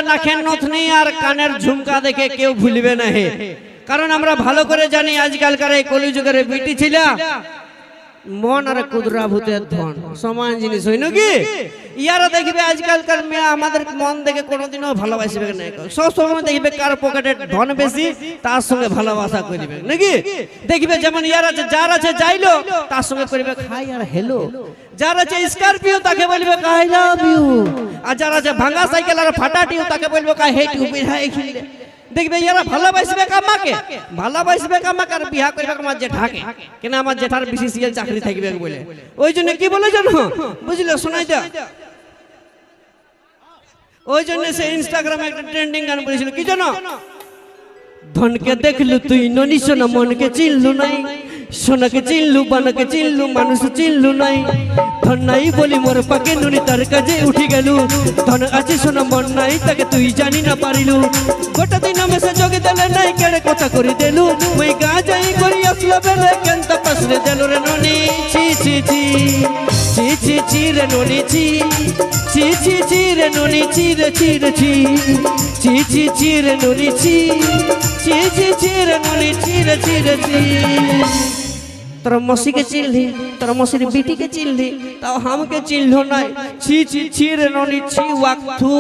নাকের নথনি আর কানের ঝুমকা দেখে কেউ ভুলবে না হে, কারণ আমরা ভালো করে জানি আজকালকার এই কলিযুগের বিটি ছিলা মন আর কুদরা ভূতের ধন সমান জিনিস হই নাকি। ইয়ারা দেখবে আজকালকার মেয়ে আমাদের মন দেখে কোনোদিনও ভালোবাসবে না, সব সময় দেখবে কার পকেটে ধন বেশি তার সঙ্গে ভালোবাসা করবে নাকি। দেখবে যেমন ইয়ার আছে, যার আছে যাইলো তার সঙ্গে করবে হাই আর হ্যালো, যার আছে স্করপিও তাকে বলবে আই লাভ ইউ, আর যার আছে ভাঙা সাইকেল আর ফাটাটিও তাকে বলবে আই হেট ইউ। দেখবে ইয়ারা ভালোবাসবে কামাকে, ভালোবাসবে কামাকে আর বিয়া করবে আমার জেঠাকে, কেন আমার জেঠার বিসিসিএল চাকরি থাকবে বলে। ওই জন্য কি বলে জানো, বুঝলে শোনাই দা, ওই জন্য সে ইনস্টাগ্রামে একটা ট্রেন্ডিং গান বলেছিল কি জানো, ধনকে দেখলু তুই ননি সোনা মনকে চিনলু নাই, সোনাকে চিনলু বানাকে চিনলু মানুষ চিনলু নাই, ধন নাই বলি মোর পাকে নুনি তার কাজে উঠি গেলু, ধন আছে সোনা মন নাই তাকে তুই জানি না পারিলু, গোটা দিন মেসে যোগে দেলে নাই কেড়ে কথা করি দেলু, ওই গা যাই করি আসলো বেলে কেন তাপাসরে দেলু রে ননি ছি ছি ছি ছি ছি ছি রে ননি ছি ছি ছি ছি রে ননি ছি রে ছি রে ছি ছি ছি ছি রে ননি ছি ছি ছি ছি রে ননি ছি রে ছি রে ছি। তোর মসিকে চিনলি, তোর মসির বিটিকে চিনলি, তাও আমাকে চিনলো নাই, ছি ছি ছি রে ননি ছি ওয়াক থু।